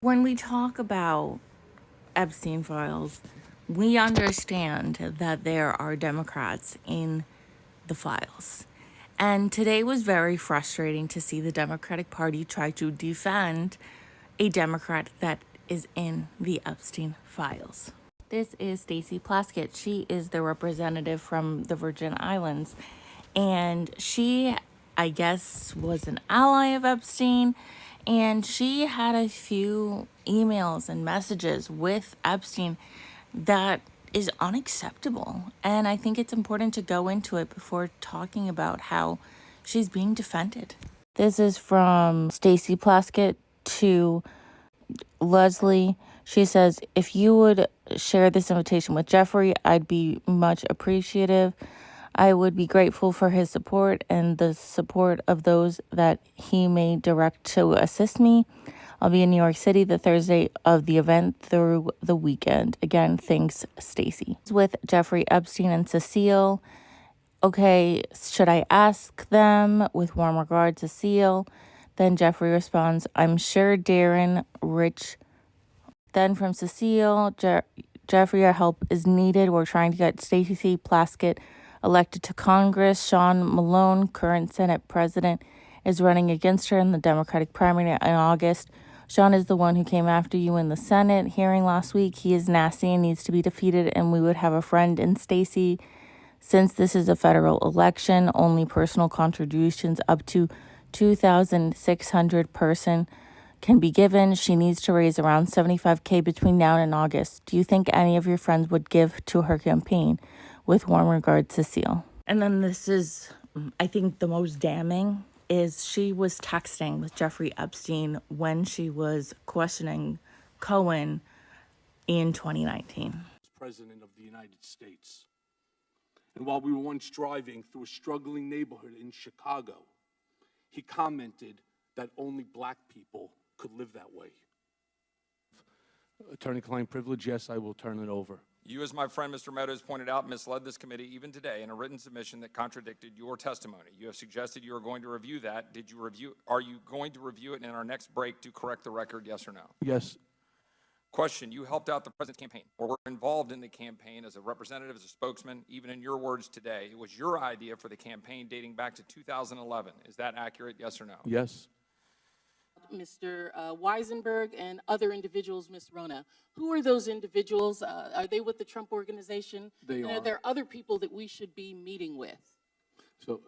When we talk about Epstein files, we understand that there are Democrats in the files. And today was very frustrating to see the Democratic Party try to defend a Democrat that is in the Epstein files. This is Stacey Plaskett. She is the representative from the Virgin Islands. And she, I guess, was an ally of Epstein. And she had a few emails and messages with Epstein that is unacceptable. And I think it's important to go into it before talking about how she's being defended. This is from Stacey Plaskett to Leslie. She says, if you would share this invitation with Jeffrey, I'd be much appreciative. I would be grateful for his support and the support of those that he may direct to assist me. I'll be in New York City the Thursday of the event through the weekend. Again, thanks, Stacey. With Jeffrey Epstein and Cecile. Okay, should I ask them? With warm regards, Cecile. Then Jeffrey responds, I'm sure Darren, Rich. Then from Cecile, Jeffrey, our help is needed. We're trying to get Stacey Plaskett elected to Congress. Sean Malone, current Senate president, is running against her in the Democratic primary in August. Sean is the one who came after you in the Senate hearing last week. He is nasty and needs to be defeated, and we would have a friend in Stacey. Since this is a federal election, only personal contributions up to $2,600 person can be given. She needs to raise around $75K between now and August. Do you think any of your friends would give to her campaign? With warm regards, Cecile. And then this is, I think, the most damning is she was texting with Jeffrey Epstein when she was questioning Cohen in 2019. President of the United States. And while we were once driving through a struggling neighborhood in Chicago, he commented that only black people could live that way. Attorney-client privilege, yes, I will turn it over. You, as my friend Mr. Meadows pointed out, misled this committee even today in a written submission that contradicted your testimony. You have suggested you are going to review that. Are you going to review it in our next break to correct the record, yes or no? Yes. Question, you helped out the president's campaign or were involved in the campaign as a representative, as a spokesman, even in your words today. It was your idea for the campaign dating back to 2011. Is that accurate, yes or no? Yes. Mr. Weisenberg and other individuals, Ms. Rona. Who are those individuals? Are they with the Trump organization? They are. Are there other people that we should be meeting with? So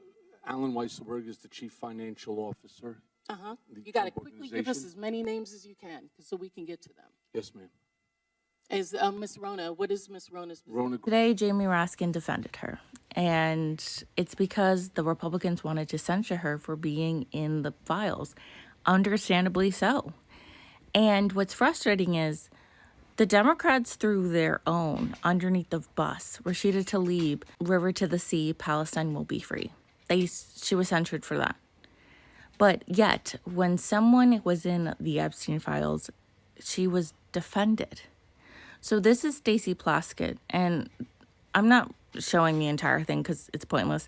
Alan Weisselberg is the chief financial officer. You got to quickly give us as many names as you can so we can get to them. Yes, ma'am. Is Ms. Rona, what is Ms. Rona's position? Rona. Today, Jamie Raskin defended her. And it's because the Republicans wanted to censure her for being in the files. Understandably so. And what's frustrating is the Democrats threw their own underneath the bus. Rashida Tlaib, River to the Sea, Palestine will be free. She was censured for that. But yet, when someone was in the Epstein files, she was defended. So this is Stacey Plaskett, and I'm not showing the entire thing because it's pointless,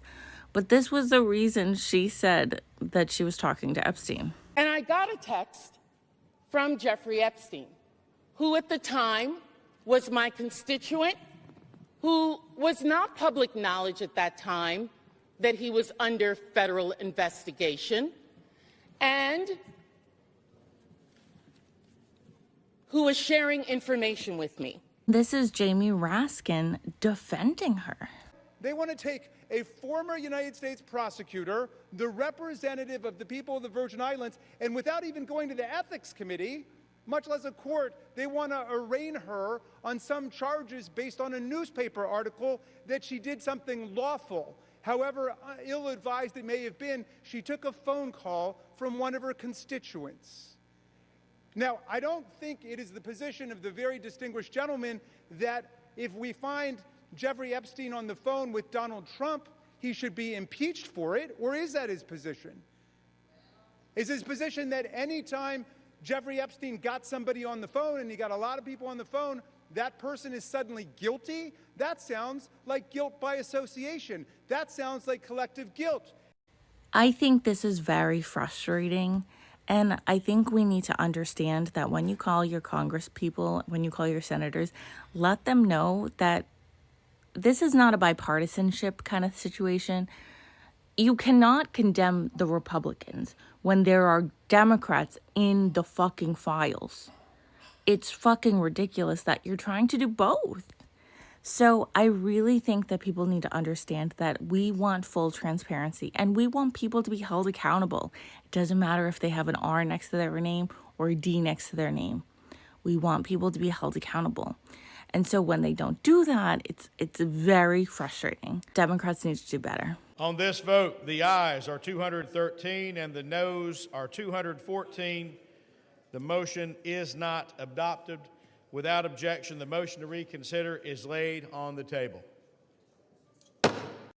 but this was the reason she said that she was talking to Epstein. And I got a text from Jeffrey Epstein, who at the time was my constituent, who was not public knowledge at that time that he was under federal investigation, and who was sharing information with me. This is Jamie Raskin defending her. They want to take a former United States prosecutor, the representative of the people of the Virgin Islands, and without even going to the ethics committee, much less a court, they want to arraign her on some charges based on a newspaper article that she did something lawful. However ill-advised it may have been, she took a phone call from one of her constituents. Now, I don't think it is the position of the very distinguished gentleman that if we find Jeffrey Epstein on the phone with Donald Trump, he should be impeached for it, or is that his position? Is his position that anytime Jeffrey Epstein got somebody on the phone, and he got a lot of people on the phone, that person is suddenly guilty? That sounds like guilt by association. That sounds like collective guilt. I think this is very frustrating, And I think we need to understand that when you call your Congress people, when you call your senators, let them know that this is not a bipartisanship kind of situation. You cannot condemn the Republicans when there are Democrats in the fucking files. It's fucking ridiculous that you're trying to do both. So I really think that people need to understand that we want full transparency and we want people to be held accountable. It doesn't matter if they have an R next to their name or a D next to their name. We want people to be held accountable. And so when they don't do that, it's very frustrating. Democrats need to do better. On this vote, the ayes are 213 and the noes are 214. The motion is not adopted. Without objection, the motion to reconsider is laid on the table.